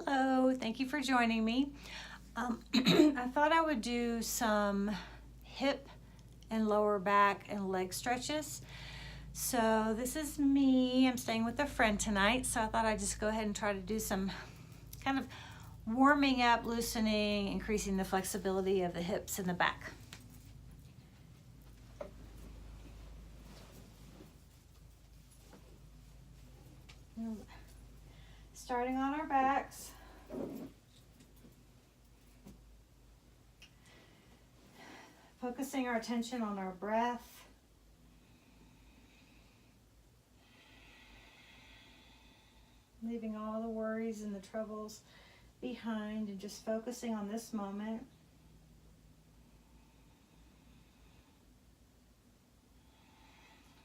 Hello, thank you for joining me. I thought I would do some hip and lower back and leg stretches. So this is me. I'm staying with a friend tonight, so I thought I'd just go ahead and try to do some kind of warming up, loosening, increasing the flexibility of the hips and the back. Starting on our backs. Focusing our attention on our breath. Leaving all the worries and the troubles behind and just focusing on this moment.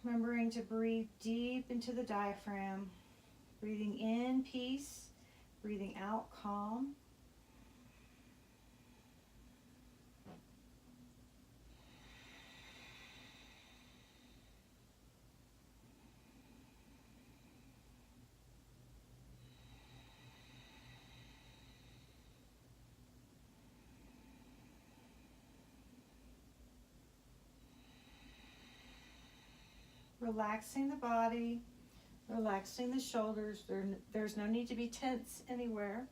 Remembering to breathe deep into the diaphragm. Breathing in peace, breathing out calm. Relaxing the body, relaxing the shoulders. There's no need to be tense anywhere.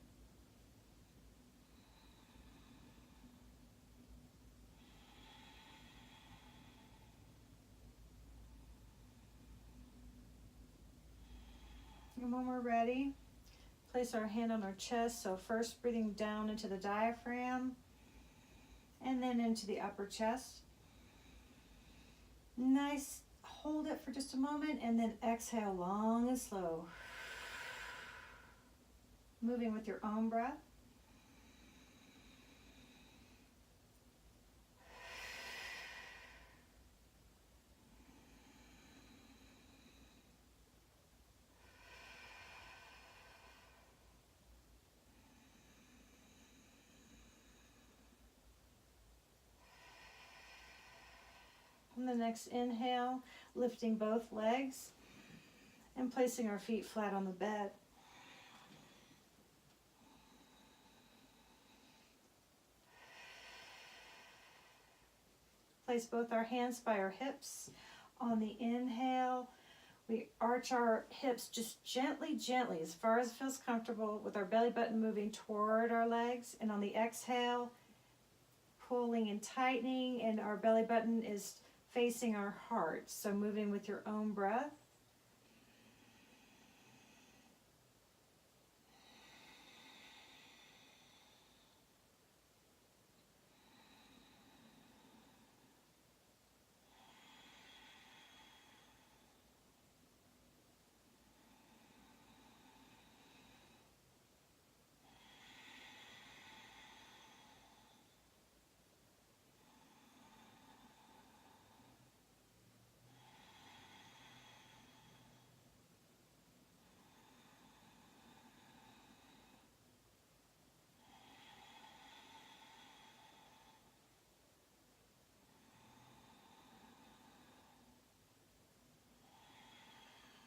And when we're ready, place our hand on our chest. So first breathing down into the diaphragm and then into the upper chest. Nice. Hold it for just a moment and then exhale long and slow. Moving with your own breath. On the next inhale, lifting both legs and placing our feet flat on the bed. Place both our hands by our hips. On the inhale, we arch our hips just gently, as far as it feels comfortable, with our belly button moving toward our legs. And on the exhale, pulling and tightening, and our belly button is facing our heart. So moving with your own breath.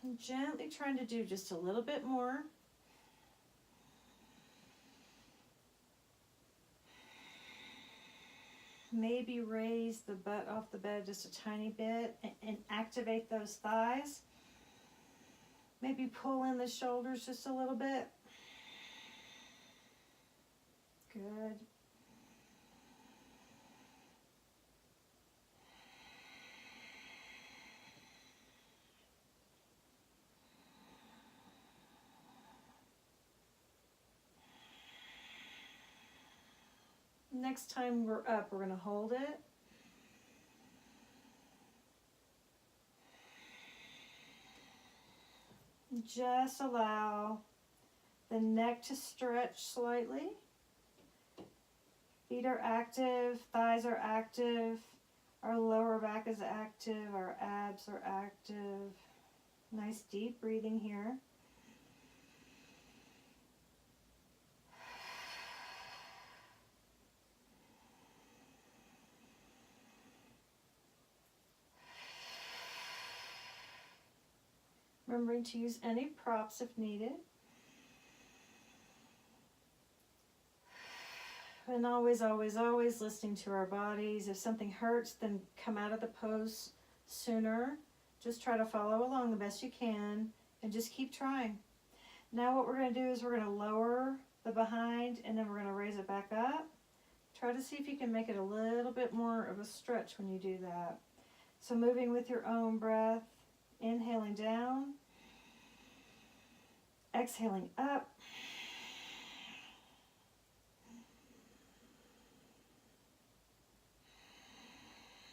And gently trying to do just a little bit more. Maybe raise the butt off the bed just a tiny bit and activate those thighs. Maybe pull in the shoulders just a little bit. Good. Next time we're up, we're going to hold it. Just allow the neck to stretch slightly. Feet are active, thighs are active, our lower back is active, our abs are active. Nice deep breathing here. Remembering to use any props if needed. And always, always, always listening to our bodies. If something hurts, then come out of the pose sooner. Just try to follow along the best you can and just keep trying. Now what we're going to do is we're going to lower the behind and then we're going to raise it back up. Try to see if you can make it a little bit more of a stretch when you do that. So moving with your own breath, inhaling down, exhaling up.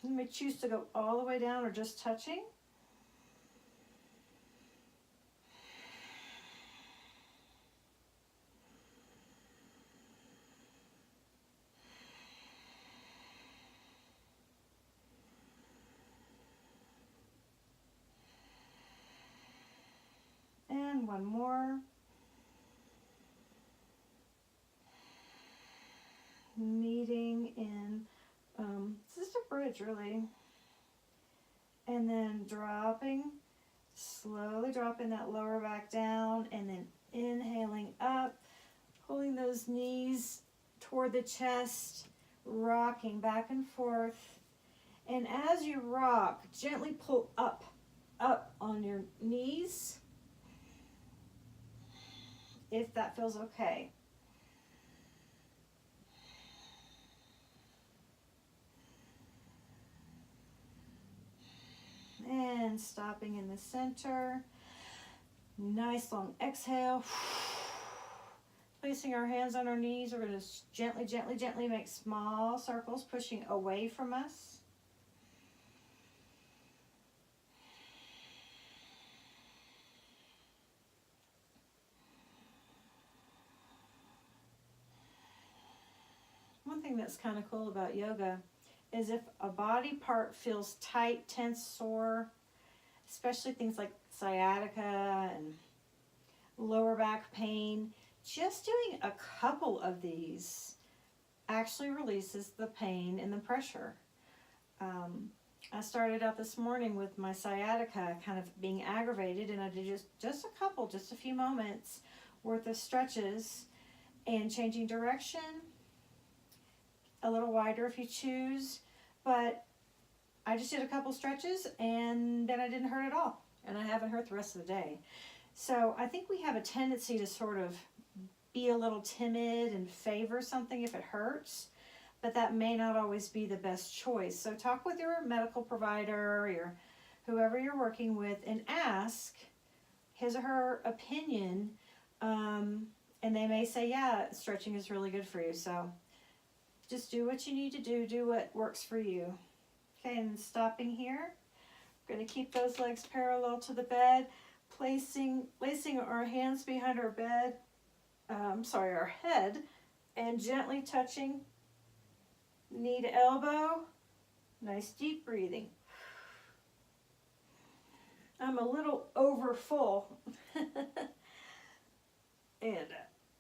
You may choose to go all the way down or just touching. And one more. Meeting in, it's just a bridge really. And then dropping, slowly dropping that lower back down and then inhaling up, pulling those knees toward the chest, rocking back and forth. And as you rock, gently pull up on your knees, if that feels okay. And stopping in the center. Nice long exhale. Placing our hands on our knees, we're going to gently, gently, gently make small circles, pushing away from us. One thing that's kind of cool about yoga is if a body part feels tight, tense, sore, especially things like sciatica and lower back pain, just doing a couple of these actually releases the pain and the pressure. I started out this morning with my sciatica kind of being aggravated, and I did just a few moments worth of stretches and changing direction, a little wider if you choose, but I just did a couple stretches and then I didn't hurt at all, and I haven't hurt the rest of the day. So I think we have a tendency to sort of be a little timid and favor something if it hurts, but that may not always be the best choice. So talk with your medical provider or your whoever you're working with and ask his or her opinion, and they may say, yeah, stretching is really good for you. So just do what you need to do what works for you. Okay, and stopping here. We're going to keep those legs parallel to the bed, placing our hands behind our our head, and gently touching knee to elbow. Nice deep breathing. I'm a little over full and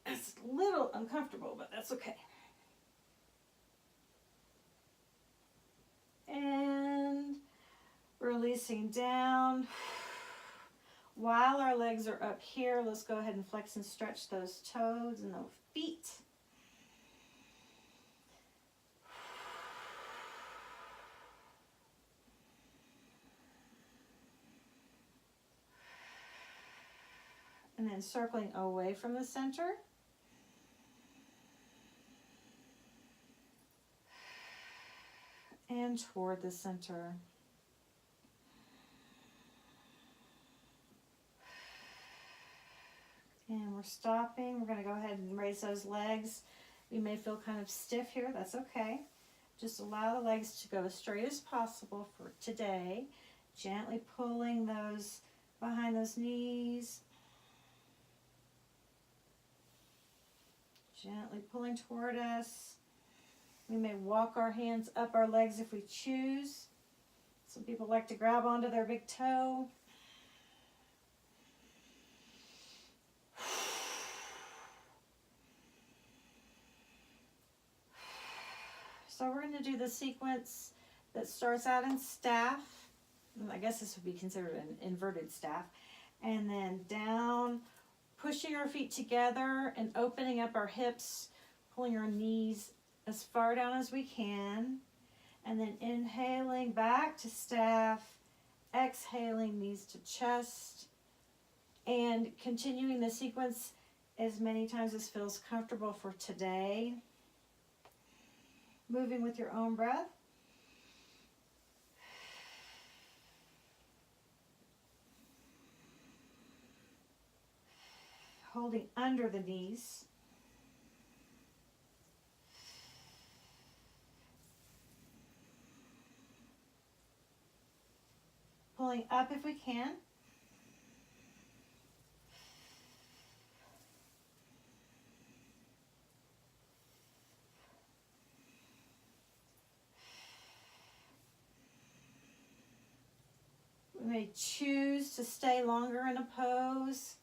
it's a little uncomfortable, but that's okay. And releasing down. While our legs are up here, let's go ahead and flex and stretch those toes and those feet. And then circling away from the center. And toward the center. And we're stopping. We're going to go ahead and raise those legs. You may feel kind of stiff here. That's okay. Just allow the legs to go as straight as possible for today. Gently pulling those behind those knees. Gently pulling toward us. We may walk our hands up our legs if we choose. Some people like to grab onto their big toe. So we're going to do the sequence that starts out in staff. I guess this would be considered an inverted staff. And then down, pushing our feet together and opening up our hips, pulling our knees as far down as we can. And then inhaling back to staff, exhaling knees to chest, and continuing the sequence as many times as feels comfortable for today. Moving with your own breath. Holding under the knees. Pulling up if we can. We may choose to stay longer in a pose.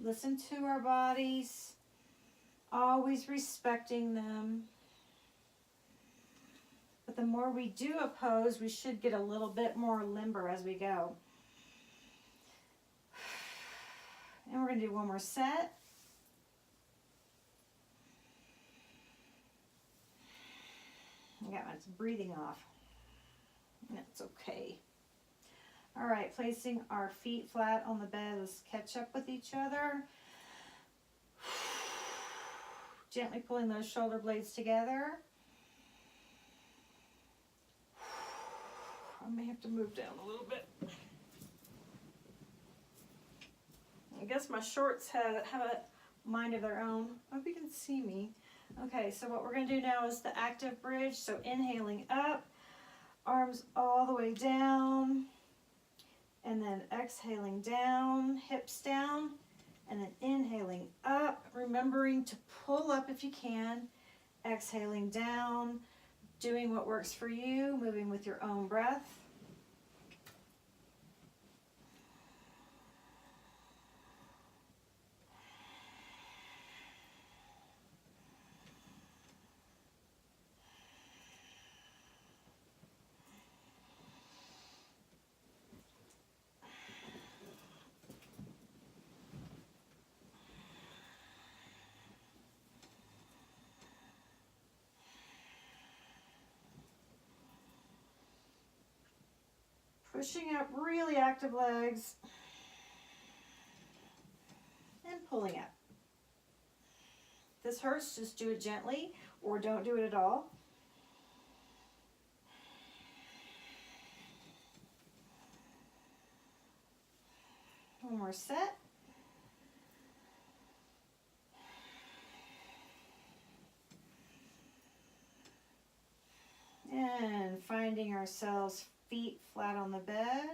Listen to our bodies, always respecting them. But the more we do a pose, we should get a little bit more limber as we go. And we're going to do one more set. I got my breathing off. That's okay. All right, placing our feet flat on the bed. Let's catch up with each other. Gently pulling those shoulder blades together. I may have to move down a little bit. I guess my shorts have a mind of their own. I hope you can see me. Okay, so what we're going to do now is the active bridge. So inhaling up, arms all the way down, and then exhaling down, hips down, and then inhaling up, remembering to pull up if you can, exhaling down, doing what works for you, moving with your own breath. Pushing up really active legs and pulling up. If this hurts, just do it gently or don't do it at all. One more set. And finding ourselves feet flat on the bed.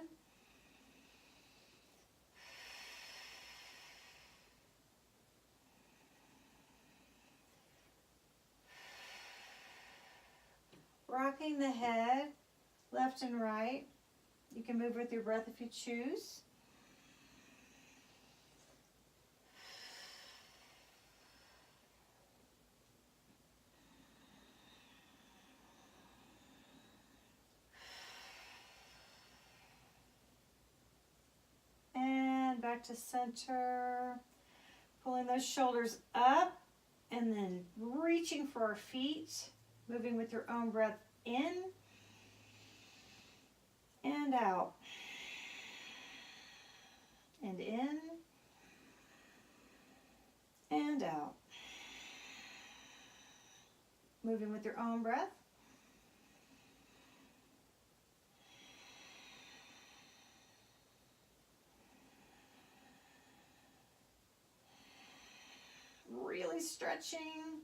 Rocking the head left and right. You can move with your breath if you choose. Back to center, pulling those shoulders up and then reaching for our feet, moving with your own breath in and out, and in and out, moving with your own breath. Really stretching.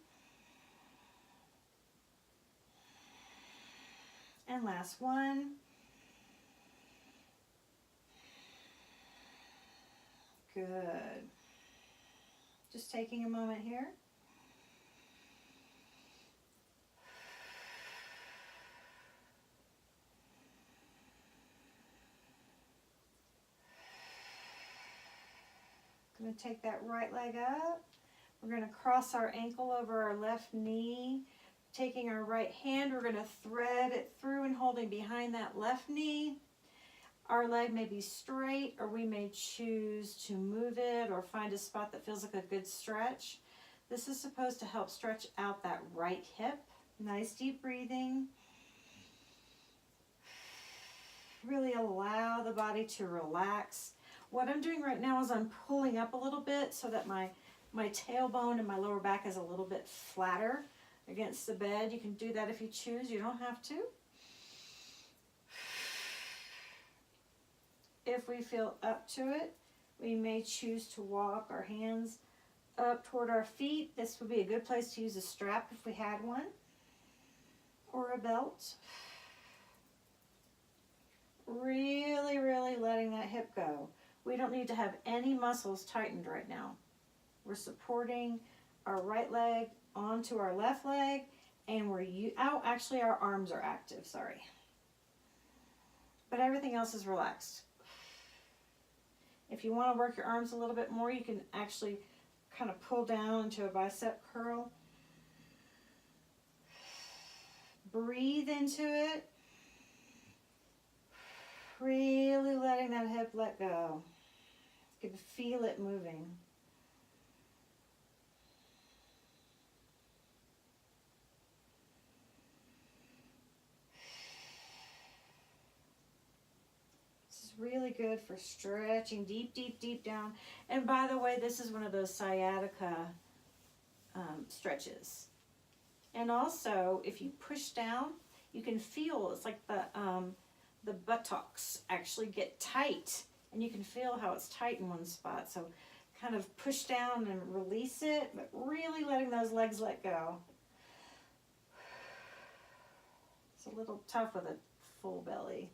And last one. Good. Just taking a moment here. Going to take that right leg up. We're going to cross our ankle over our left knee. Taking our right hand, we're going to thread it through and holding behind that left knee. Our leg may be straight, or we may choose to move it or find a spot that feels like a good stretch. This is supposed to help stretch out that right hip. Nice deep breathing. Really allow the body to relax. What I'm doing right now is I'm pulling up a little bit so that my tailbone and my lower back is a little bit flatter against the bed. You can do that if you choose. You don't have to. If we feel up to it, we may choose to walk our hands up toward our feet. This would be a good place to use a strap if we had one, or a belt. Really, really letting that hip go. We don't need to have any muscles tightened right now. We're supporting our right leg onto our left leg, and actually our arms are active, sorry. But everything else is relaxed. If you want to work your arms a little bit more, you can actually kind of pull down into a bicep curl. Breathe into it. Really letting that hip let go. You can feel it moving. Really good for stretching deep, deep, deep down. And by the way, this is one of those sciatica stretches. And also, if you push down, you can feel it's like the buttocks actually get tight, and you can feel how it's tight in one spot. So kind of push down and release it, but really letting those legs let go. It's a little tough with a full belly.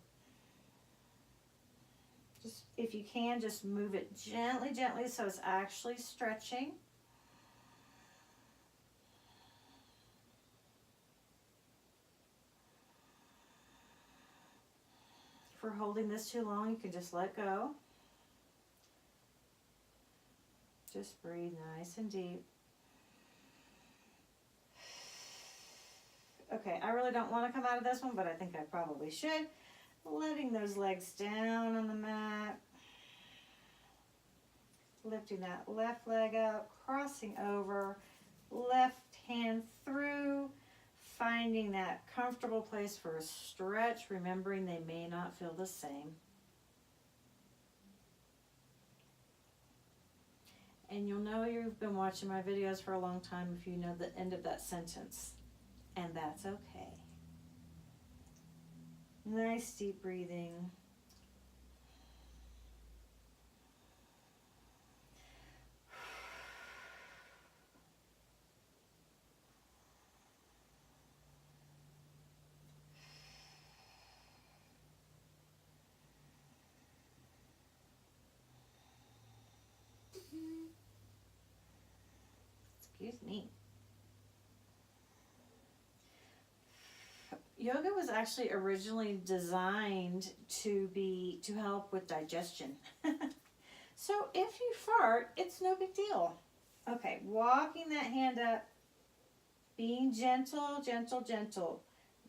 Just, if you can, just move it gently, gently so it's actually stretching. If we're holding this too long, you can just let go. Just breathe nice and deep. Okay, I really don't want to come out of this one, but I think I probably should. Letting those legs down on the mat. Lifting that left leg up, crossing over, left hand through, finding that comfortable place for a stretch, remembering they may not feel the same. And you'll know you've been watching my videos for a long time if you know the end of that sentence, and that's okay. Nice deep breathing. Excuse me. Yoga was actually originally designed to help with digestion. So if you fart, it's no big deal. Okay, walking that hand up, being gentle, gentle, gentle.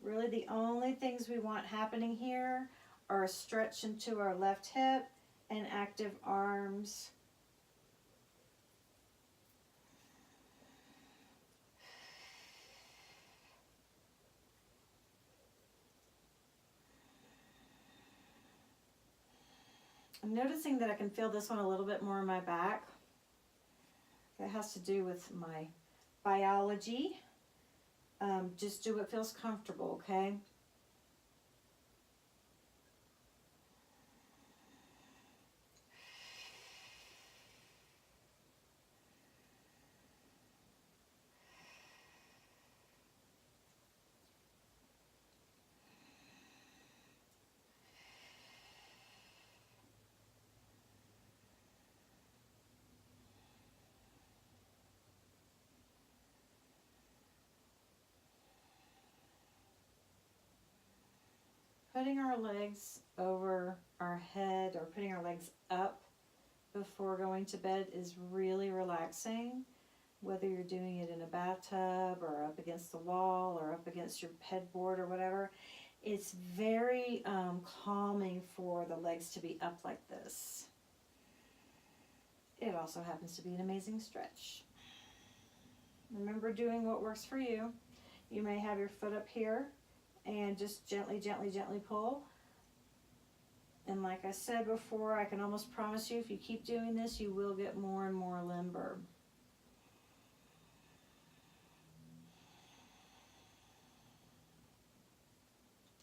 Really the only things we want happening here are a stretch into our left hip and active arms. I'm noticing that I can feel this one a little bit more in my back. That has to do with my biology. Just do what feels comfortable, okay? Putting our legs over our head or putting our legs up before going to bed is really relaxing. Whether you're doing it in a bathtub or up against the wall or up against your headboard or whatever, it's very calming for the legs to be up like this. It also happens to be an amazing stretch. Remember doing what works for you. You may have your foot up here and just gently, gently, gently pull. And like I said before, I can almost promise you if you keep doing this, you will get more and more limber.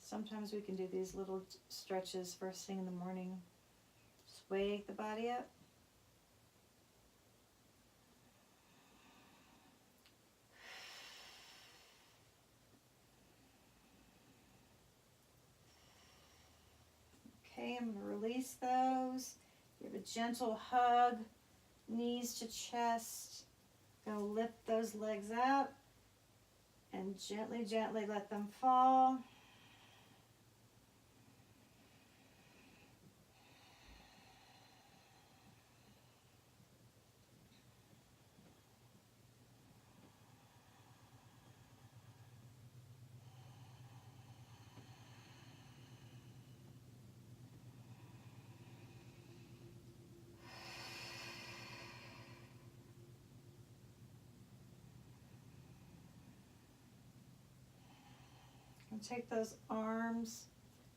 Sometimes we can do these little stretches first thing in the morning. Just wake the body up. Okay, I'm going to release those. Give a gentle hug, knees to chest. Going to lift those legs up and gently, gently let them fall. And take those arms,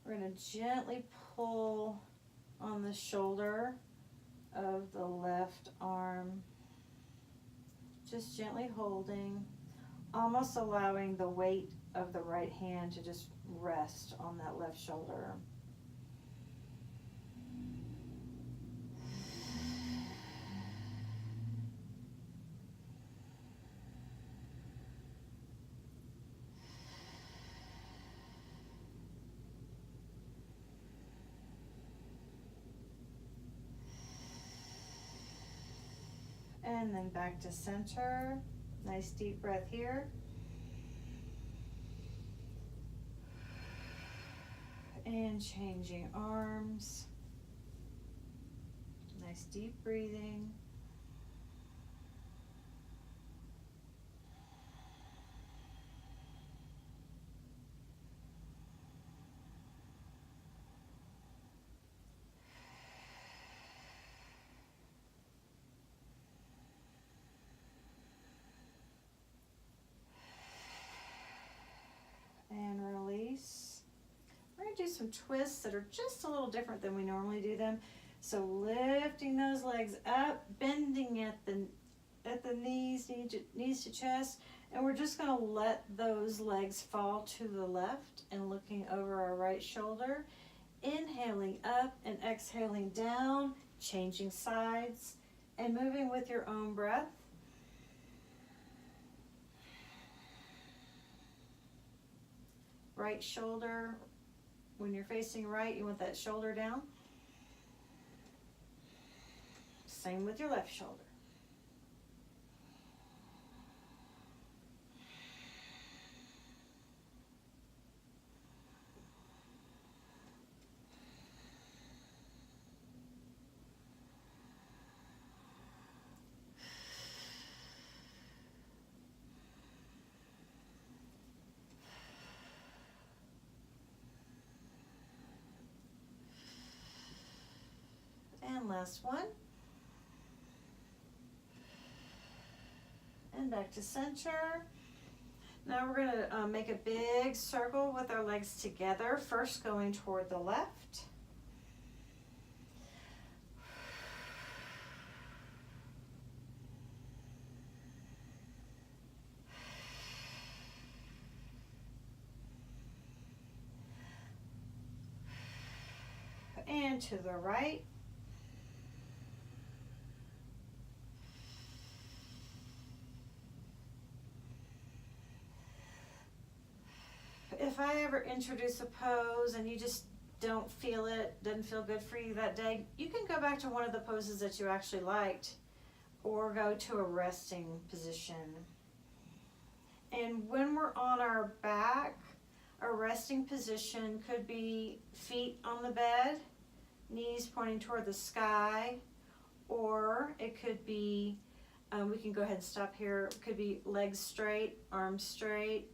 we're going to gently pull on the shoulder of the left arm. Just gently holding, almost allowing the weight of the right hand to just rest on that left shoulder. And then back to center. Nice deep breath here. And changing arms. Nice deep breathing. And release. We're going to do some twists that are just a little different than we normally do them. So lifting those legs up, bending at the knees, knees to chest, and we're just going to let those legs fall to the left and looking over our right shoulder. Inhaling up and exhaling down, changing sides, and moving with your own breath. Right shoulder, when you're facing right, you want that shoulder down. Same with your left shoulder. And last one. And back to center. Now we're going to make a big circle with our legs together, first going toward the left. And to the right. If I ever introduce a pose and you just don't feel it, doesn't feel good for you that day, you can go back to one of the poses that you actually liked or go to a resting position. And when we're on our back, a resting position could be feet on the bed, knees pointing toward the sky, or it could be, we can go ahead and stop here, it could be legs straight, arms straight.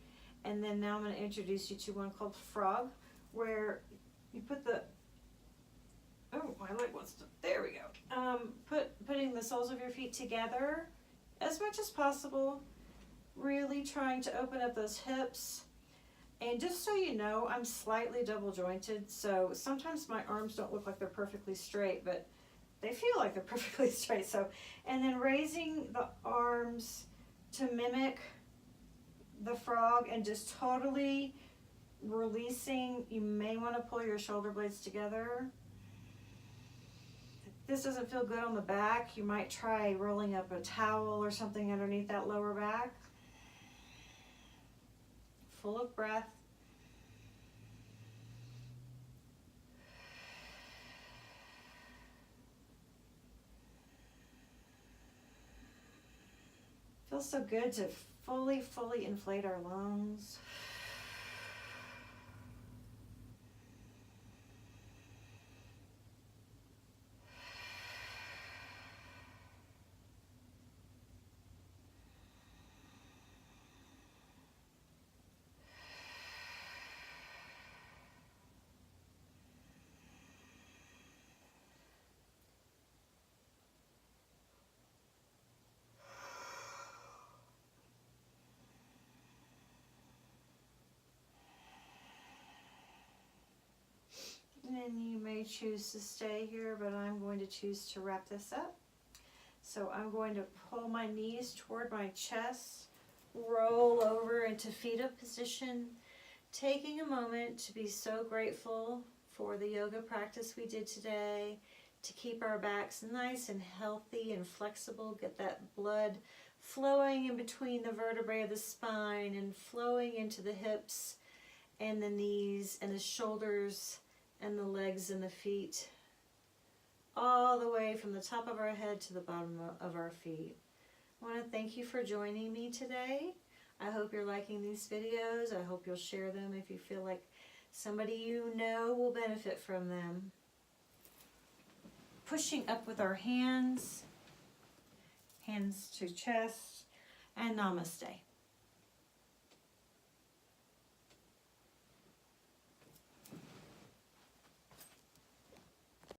And then now I'm going to introduce you to one called frog, where you put the, oh, my leg wants to, there we go. Putting the soles of your feet together as much as possible, Really trying to open up those hips. And just so you know, I'm slightly double jointed, so sometimes my arms don't look like they're perfectly straight, but they feel like they're perfectly straight. So, and then raising the arms to mimic the frog and just totally releasing. You may want to pull your shoulder blades together. If this doesn't feel good on the back, you might try rolling up a towel or something underneath that lower back. Full of breath. Feels so good to fully inflate our lungs. And you may choose to stay here, but I'm going to choose to wrap this up. So I'm going to pull my knees toward my chest, roll over into feet up position, taking a moment to be so grateful for the yoga practice we did today, to keep our backs nice and healthy and flexible, get that blood flowing in between the vertebrae of the spine and flowing into the hips and the knees and the shoulders and the legs and the feet, all the way from the top of our head to the bottom of our feet. I want to thank you for joining me today. I hope you're liking these videos. I hope you'll share them if you feel like somebody you know will benefit from them. Pushing up with our hands, hands to chest, and namaste.